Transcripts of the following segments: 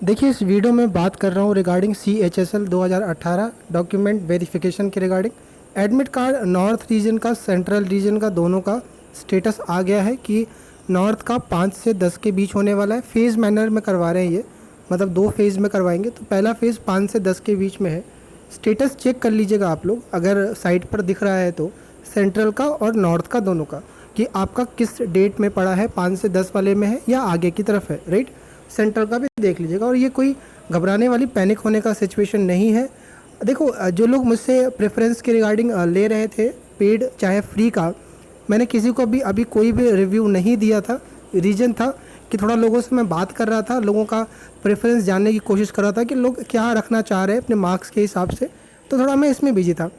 देखिए, इस वीडियो में बात कर रहा हूँ रिगार्डिंग CHSL 2018 डॉक्यूमेंट वेरिफिकेशन के regarding. Admit card north region का, सेंट्रल रीजन का, दोनों का स्टेटस आ गया है कि नॉर्थ का 5 से 10 के बीच होने वाला है। फ़ेज़ मैनर में करवा रहे हैं ये, मतलब 2 फेज़ में करवाएंगे। तो पहला फ़ेज़ 5 से 10 के बीच में है। स्टेटस चेक कर लीजिएगा आप लोग, अगर साइट पर दिख रहा है तो सेंट्रल का और नॉर्थ का दोनों का, कि आपका किस डेट में पड़ा है, 5 से 10 वाले में है या आगे की तरफ है, राइट। सेंट्रल का भी देख लीजिएगा। और ये कोई घबराने वाली, पैनिक होने का सिचुएशन नहीं है। देखो, जो लोग मुझसे प्रेफरेंस के रिगार्डिंग ले रहे थे, पेड चाहे फ्री का, मैंने किसी को भी अभी कोई भी रिव्यू नहीं दिया था। रीज़न था कि थोड़ा लोगों से मैं बात कर रहा था, लोगों का प्रेफरेंस जानने की कोशिश कर रहा था कि लोग क्या रखना चाह रहे हैं अपने मार्क्स के हिसाब से। तो थोड़ा मैं इसमें बिजी था।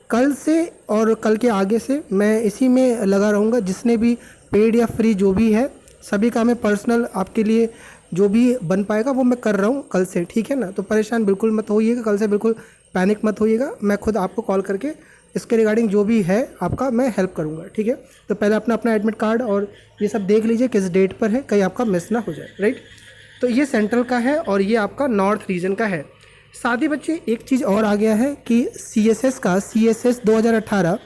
कल से और कल के आगे से मैं इसी में लगा रहूँगा। जिसने भी पेड या फ्री जो भी है, सभी का मैं पर्सनल आपके लिए जो भी बन पाएगा वो मैं कर रहा हूँ कल से, ठीक है ना। तो परेशान बिल्कुल मत होइएगा, कल से बिल्कुल पैनिक मत होइएगा। मैं खुद आपको कॉल करके इसके रिगार्डिंग जो भी है आपका मैं हेल्प करूँगा, ठीक है। तो पहले अपना अपना एडमिट कार्ड और ये सब देख लीजिए किस डेट पर है, कहीं आपका मिस ना हो जाए, राइट। तो ये सेंट्रल का है और ये आपका नॉर्थ रीजन का है। साथ ही बच्चे एक चीज़ और आ गया है कि CSS का, CSS 2018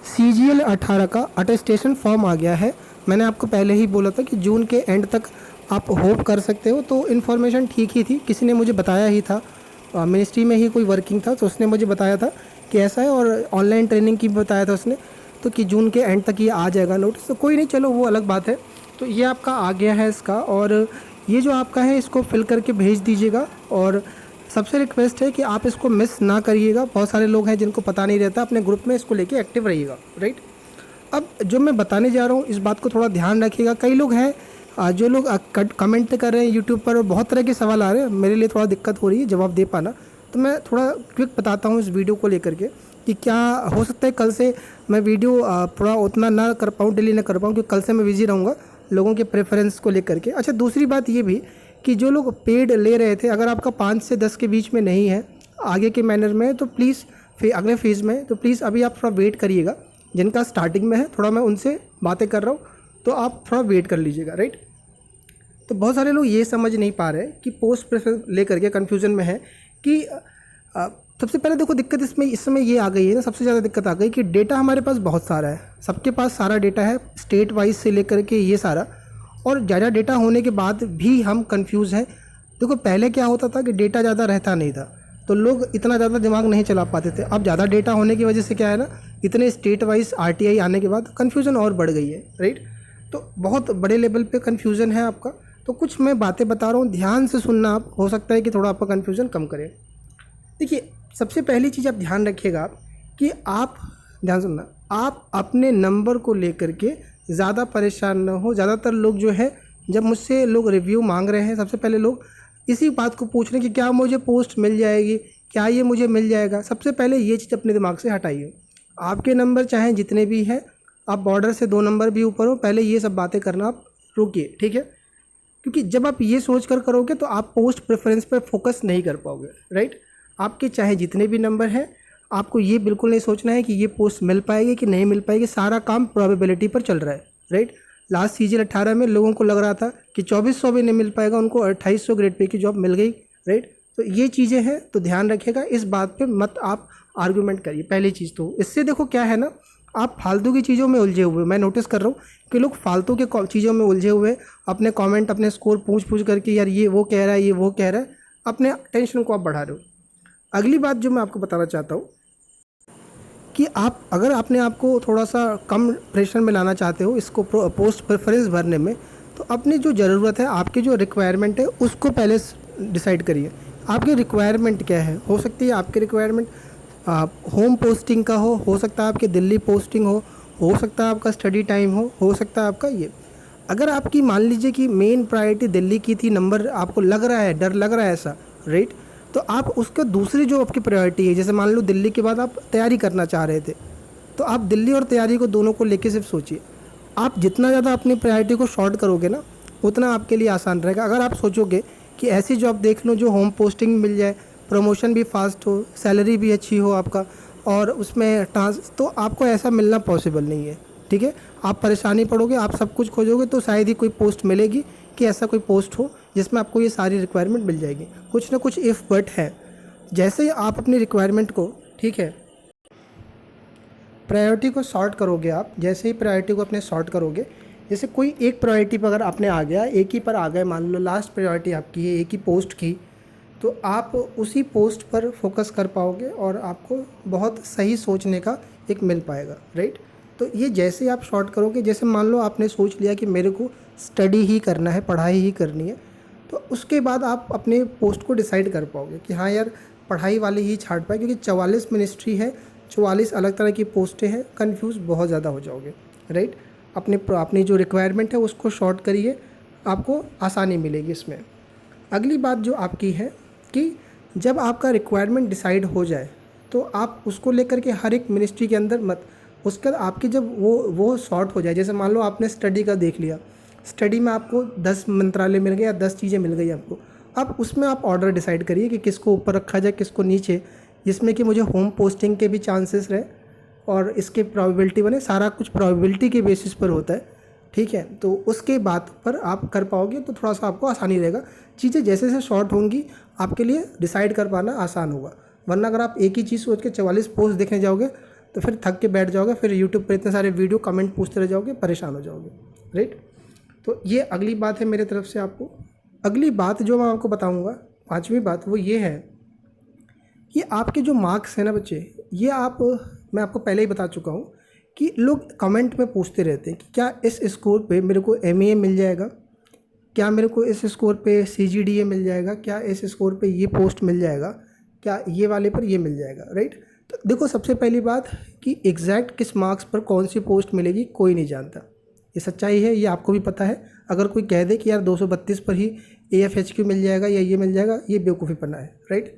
CGL 18 का अटेस्टेशन फॉर्म आ गया है। मैंने आपको पहले ही बोला था कि जून के एंड तक आप होप कर सकते हो। तो इन्फॉर्मेशन ठीक ही थी, किसी ने मुझे बताया ही था, मिनिस्ट्री में ही कोई वर्किंग था तो उसने मुझे बताया था कि ऐसा है, और ऑनलाइन ट्रेनिंग की भी बताया था उसने, तो कि जून के एंड तक ये आ जाएगा नोटिस। तो कोई नहीं, चलो वो अलग बात है। तो ये आपका आ गया है इसका, और ये जो आपका है इसको फिल करके भेज दीजिएगा। और सबसे रिक्वेस्ट है कि आप इसको मिस ना करिएगा। बहुत सारे लोग हैं जिनको पता नहीं रहता, अपने ग्रुप में इसको लेके एक्टिव रहिएगा, राइट। अब जो मैं बताने जा रहा हूँ इस बात को थोड़ा ध्यान रखिएगा। कई लोग हैं जो लोग कमेंट कर रहे हैं यूट्यूब पर, और बहुत तरह के सवाल आ रहे हैं, मेरे लिए थोड़ा दिक्कत हो रही है जवाब दे पाना। तो मैं थोड़ा क्विक बताता हूँ इस वीडियो को लेकर के कि क्या हो सकता है कल से मैं वीडियो थोड़ा उतना ना कर पाऊँ, डिले ना कर पाऊँ, क्योंकि कल से मैं बिजी रहूँगा लोगों के प्रेफरेंस को लेकर के। अच्छा, दूसरी बात ये भी कि जो लोग पेड ले रहे थे, अगर आपका 5 से 10 के बीच में नहीं है आगे के मैनर में, तो प्लीज़ अगले फेज़ में, तो प्लीज़ अभी आप थोड़ा वेट करिएगा। जिनका स्टार्टिंग में है, थोड़ा मैं उनसे बातें कर रहा हूँ, तो आप थोड़ा वेट कर लीजिएगा, राइट। तो बहुत सारे लोग ये समझ नहीं पा रहे कि पोस्ट प्रेफरेंस लेकर के कन्फ्यूज़न में है कि सबसे पहले देखो, दिक्कत इसमें इस समय ये आ गई है ना, सबसे ज़्यादा दिक्कत आ गई कि डेटा हमारे पास बहुत सारा है, सबके पास सारा डेटा है, स्टेट वाइज से लेकर के ये सारा, और ज़्यादा डेटा होने के बाद भी हम कंफ्यूज हैं। देखो, पहले क्या होता था कि डेटा ज़्यादा रहता नहीं था, तो लोग इतना ज़्यादा दिमाग नहीं चला पाते थे। अब ज़्यादा डेटा होने की वजह से क्या है ना, इतने स्टेट वाइज RTI आने के बाद कन्फ्यूज़न और बढ़ गई है, राइट। तो बहुत बड़े लेवल पे कन्फ्यूज़न है आपका। तो कुछ मैं बातें बता रहा हूँ, ध्यान से सुनना आप, हो सकता है कि थोड़ा आपका कन्फ्यूज़न कम करे। देखिए, सबसे पहली चीज़ आप ध्यान रखिएगा कि आप, ध्यान सुनना, आप अपने नंबर को लेकर के ज़्यादा परेशान ना हो। ज़्यादातर लोग जो है, जब मुझसे लोग रिव्यू मांग रहे हैं, सबसे पहले लोग इसी बात को पूछ रहे हैं कि क्या मुझे पोस्ट मिल जाएगी, क्या ये मुझे मिल जाएगा। सबसे पहले ये चीज़ अपने दिमाग से हटाइए। आपके नंबर चाहे जितने भी हैं, आप बॉर्डर से 2 नंबर भी ऊपर हो, पहले ये सब बातें करना आप रुकिए, ठीक है। क्योंकि जब आप ये सोच कर करोगे तो आप पोस्ट प्रेफरेंस पर फोकस नहीं कर पाओगे, राइट। आपके चाहे जितने भी नंबर हैं, आपको ये बिल्कुल नहीं सोचना है कि ये पोस्ट मिल पाएगी कि नहीं मिल पाएगी। सारा काम प्रोबेबिलिटी पर चल रहा है, राइट। लास्ट CGL 18 में लोगों को लग रहा था कि 2400 भी नहीं मिल पाएगा, उनको 2800 ग्रेड पे की जॉब मिल गई, राइट। तो ये चीज़ें हैं, तो ध्यान रखिएगा, इस बात पे मत आप आर्गूमेंट करिए। पहली चीज़ तो इससे देखो क्या है ना, आप फालतू की चीज़ों में उलझे हुए, मैं नोटिस कर रहा हूँ कि लोग फालतू के चीज़ों में उलझे हुए, अपने कमेंट, अपने स्कोर पूछ करके, यार ये वो कह रहा है, ये वो कह रहा है, अपने टेंशन को आप बढ़ा रहे हो। अगली बात जो मैं आपको बताना चाहता हूँ कि आप, अगर आपने आपको थोड़ा सा कम प्रेशर में लाना चाहते हो इसको पोस्ट प्रेफरेंस भरने में, तो अपनी जो ज़रूरत है, आपकी जो रिक्वायरमेंट है, उसको पहले डिसाइड करिए। आपकी रिक्वायरमेंट क्या है। हो सकती है आपकी रिक्वायरमेंट होम पोस्टिंग का हो सकता है आपकी दिल्ली पोस्टिंग हो सकता है आपका स्टडी टाइम हो सकता है आपका ये। अगर आपकी मान लीजिए कि मेन प्रायोरिटी दिल्ली की थी, नंबर आपको लग रहा है, डर लग रहा है ऐसा, राइट, तो आप उसके दूसरी जो आपकी प्रायोरिटी है, जैसे मान लो दिल्ली के बाद आप तैयारी करना चाह रहे थे, तो आप दिल्ली और तैयारी को दोनों को लेके सिर्फ सोचिए। आप जितना ज़्यादा अपनी प्रायोरिटी को शॉर्ट करोगे ना, उतना आपके लिए आसान रहेगा। अगर आप सोचोगे कि ऐसी जॉब देख लो जो होम पोस्टिंग मिल जाए, प्रमोशन भी फास्ट हो, सैलरी भी अच्छी हो आपका, और उसमें तो आपको ऐसा मिलना पॉसिबल नहीं है, ठीक है। आप परेशानी पड़ोगे, आप सब कुछ खोजोगे तो शायद ही कोई पोस्ट मिलेगी कि ऐसा कोई पोस्ट हो जिसमें आपको ये सारी रिक्वायरमेंट मिल जाएगी। कुछ ना कुछ इफ़ बट है। जैसे ही आप अपनी रिक्वायरमेंट को, ठीक है, प्रायोरिटी को सॉर्ट करोगे, आप जैसे ही प्रायोरिटी को अपने सॉर्ट करोगे, जैसे कोई एक प्रायोरिटी पर अगर आपने आ गया, एक ही पर आ गए, मान लो लास्ट प्रायोरिटी आपकी है एक ही पोस्ट की, तो आप उसी पोस्ट पर फोकस कर पाओगे और आपको बहुत सही सोचने का एक मिल पाएगा, राइट। तो ये जैसे आप शॉर्ट करोगे, जैसे मान लो आपने सोच लिया कि मेरे को स्टडी ही करना है, पढ़ाई ही करनी है, तो उसके बाद आप अपने पोस्ट को डिसाइड कर पाओगे कि हाँ यार पढ़ाई वाली ही छाट पाए, क्योंकि 44 मिनिस्ट्री है, 44 अलग तरह की पोस्टें हैं, कंफ्यूज बहुत ज़्यादा हो जाओगे, राइट। अपनी जो रिक्वायरमेंट है उसको शॉर्ट करिए, आपको आसानी मिलेगी इसमें। अगली बात जो आपकी है कि जब आपका रिक्वायरमेंट डिसाइड हो जाए तो आप उसको लेकर के हर एक मिनिस्ट्री के अंदर मत, उसके बाद आपकी जब वो सॉर्ट हो जाए, जैसे मान लो आपने स्टडी का देख लिया, स्टडी में आपको 10 मंत्रालय मिल गए या 10 चीज़ें मिल गई आपको, अब उसमें आप ऑर्डर डिसाइड करिए कि किसको ऊपर रखा जाए, किसको नीचे, जिसमें कि मुझे होम पोस्टिंग के भी चांसेस रहे और इसके प्रोबेबिलिटी बने। सारा कुछ प्रोबेबिलिटी के बेसिस पर होता है, ठीक है। तो उसके बाद पर आप कर पाओगे तो थोड़ा सा आपको आसानी रहेगा। चीज़ें जैसे जैसे शॉर्ट होंगी आपके लिए डिसाइड कर पाना आसान होगा, वरना अगर आप एक ही चीज़ सोच के 44 पोस्ट देखने जाओगे तो फिर थक के बैठ जाओगे, फिर यूट्यूब पर इतने सारे वीडियो कमेंट पूछते रह जाओगे, परेशान हो जाओगे, राइट। तो ये अगली बात है मेरे तरफ से आपको। अगली बात जो मैं आपको बताऊँगा, 5वीं बात, वो ये है कि आपके जो मार्क्स हैं ना बच्चे, ये मैं आपको पहले ही बता चुका हूँ कि लोग कमेंट में पूछते रहते हैं कि क्या इस स्कोर पे मेरे को एमईए मिल जाएगा, क्या मेरे को इस स्कोर पे सीजीडीए मिल जाएगा, क्या इस स्कोर पे ये पोस्ट मिल जाएगा, क्या ये वाले पर ये मिल जाएगा, राइट। तो देखो सबसे पहली बात कि एग्जैक्ट किस मार्क्स पर कौन सी पोस्ट मिलेगी कोई नहीं जानता, ये सच्चाई है, ये आपको भी पता है। अगर कोई कह दे कि यार 232 पर ही AFHQ मिल जाएगा या ये मिल जाएगा, ये बेवकूफ़ीपना है, राइट।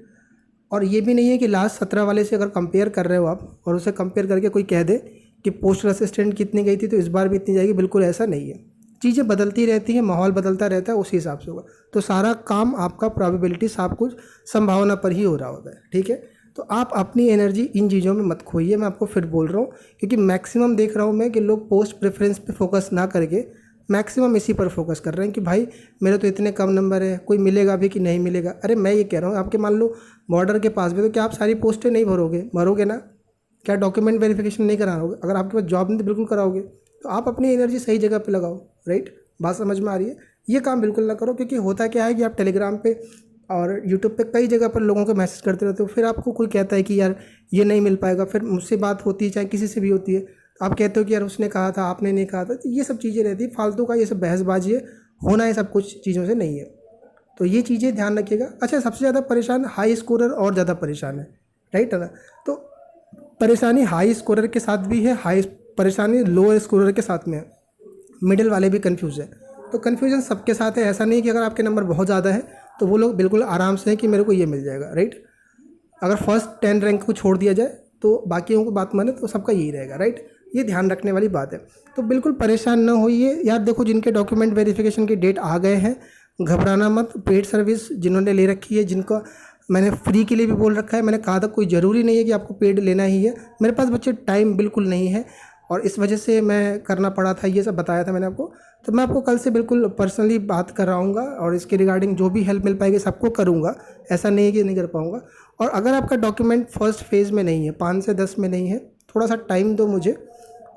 और ये भी नहीं है कि लास्ट 17 वाले से अगर कंपेयर कर रहे हो आप और उसे कंपेयर करके कोई कह दे कि पोस्टल असिस्टेंट कितनी गई थी तो इस बार भी इतनी जाएगी, बिल्कुल ऐसा नहीं है। चीज़ें बदलती रहती हैं, माहौल बदलता रहता है, उसी हिसाब से होगा। तो सारा काम आपका प्रोबेबिलिटी सब कुछ संभावना पर ही हो रहा होता है, ठीक है। तो आप अपनी एनर्जी इन चीज़ों में मत खोइए, मैं आपको फिर बोल रहा हूँ, क्योंकि मैक्सिमम देख रहा हूँ मैं कि लोग पोस्ट प्रेफरेंस पे फोकस ना करके मैक्सिमम इसी पर फोकस कर रहे हैं कि भाई मेरे तो इतने कम नंबर है, कोई मिलेगा भी कि नहीं मिलेगा। अरे मैं ये कह रहा हूँ, आपके मान लो बॉर्डर के पास भी, तो क्या आप सारी पोस्टें नहीं भरोगे ना? क्या डॉक्यूमेंट वेरिफिकेशन नहीं कराओगे? अगर आपके पास जॉब नहीं तो बिल्कुल कराओगे। तो आप अपनी एनर्जी सही जगह पे लगाओ, राइट। बात समझ में आ रही है? ये काम बिल्कुल ना करो, क्योंकि होता क्या है कि आप टेलीग्राम पे और यूट्यूब पे कई जगह पर लोगों को मैसेज करते रहते हो, फिर आपको कोई कहता है कि यार ये नहीं मिल पाएगा, फिर मुझसे बात होती है, चाहे किसी से भी होती है, आप कहते हो कि यार उसने कहा था, आपने नहीं कहा था। तो ये सब चीज़ें रहती है फालतू का, ये सब बहसबाजी है, होना है सब कुछ चीज़ों से नहीं है। तो ये चीज़ें ध्यान रखिएगा। अच्छा, सबसे ज़्यादा परेशान हाई स्कोरर और ज़्यादा परेशान है, राइट है ना। तो परेशानी हाई स्कोरर के साथ भी है, परेशानी लो स्कोरर के साथ में है, मिडिल वाले भी कन्फ्यूज़ है। तो कन्फ्यूजन सबके साथ है, ऐसा नहीं कि अगर आपके नंबर बहुत ज़्यादा है तो वो लोग बिल्कुल आराम से हैं कि मेरे को ये मिल जाएगा, राइट। अगर फर्स्ट 10 रैंक को छोड़ दिया जाए तो बाकियों को बात माने तो सबका यही रहेगा, राइट। ये ध्यान रखने वाली बात है। तो बिल्कुल परेशान ना होइए यार। देखो, जिनके डॉक्यूमेंट वेरिफिकेशन की डेट आ गए हैं, घबराना मत। पेड सर्विस जिन्होंने ले रखी है, जिनको मैंने फ्री के लिए भी बोल रखा है, मैंने कहा था कोई ज़रूरी नहीं है कि आपको पेड लेना ही है। मेरे पास बच्चे टाइम बिल्कुल नहीं है और इस वजह से मैं करना पड़ा था, ये सब बताया था मैंने आपको। तो मैं आपको कल से बिल्कुल पर्सनली बात कराऊंगा और इसके रिगार्डिंग जो भी हेल्प मिल पाएगी सबको करूंगा, ऐसा नहीं है कि नहीं कर पाऊंगा। और अगर आपका डॉक्यूमेंट फर्स्ट फेज़ में नहीं है, 5 से 10 में नहीं है, थोड़ा सा टाइम दो मुझे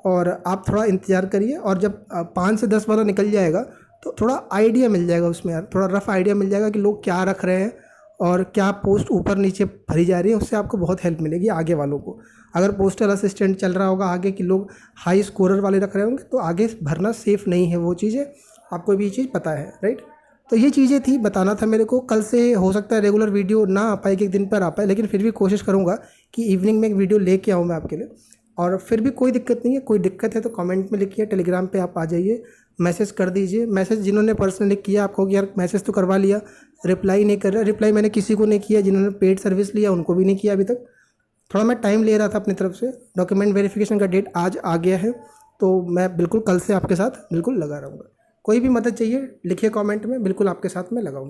और आप थोड़ा इंतज़ार करिए। और जब 5 से 10 वाला निकल जाएगा तो थोड़ा आइडिया मिल जाएगा उसमें यार, थोड़ा रफ आइडिया मिल जाएगा कि लोग क्या रख रहे हैं और क्या पोस्ट ऊपर नीचे भरी जा रही है। उससे आपको बहुत हेल्प मिलेगी आगे वालों को। अगर पोस्टल असिस्टेंट चल रहा होगा आगे कि लोग हाई स्कोरर वाले रख रहे होंगे तो आगे भरना सेफ़ नहीं है वो चीज़ें, आपको भी ये चीज़ पता है, राइट। तो ये चीज़ें थी, बताना था मेरे को। कल से हो सकता है रेगुलर वीडियो ना आ पाए, कि एक दिन पर आ पाए, लेकिन फिर भी कोशिश करूँगा कि इवनिंग में एक वीडियो लेके आऊँ मैं आपके लिए। और फिर भी कोई दिक्कत नहीं है, कोई दिक्कत है तो कमेंट में लिखिए, टेलीग्राम पे आप आ जाइए, मैसेज कर दीजिए। मैसेज जिन्होंने पर्सनली किया आपको कि यार मैसेज तो करवा लिया, रिप्लाई नहीं कर रहा। रिप्लाई मैंने किसी को नहीं किया, जिन्होंने पेड सर्विस लिया उनको भी नहीं किया अभी तक। थोड़ा मैं टाइम ले रहा था अपनी तरफ से। डॉक्यूमेंट वेरिफिकेशन का डेट आज आ गया है तो मैं बिल्कुल कल से आपके साथ बिल्कुल लगा रहूँगा। कोई भी मदद चाहिए लिखिए कमेंट में, बिल्कुल आपके साथ में लगाऊँगा।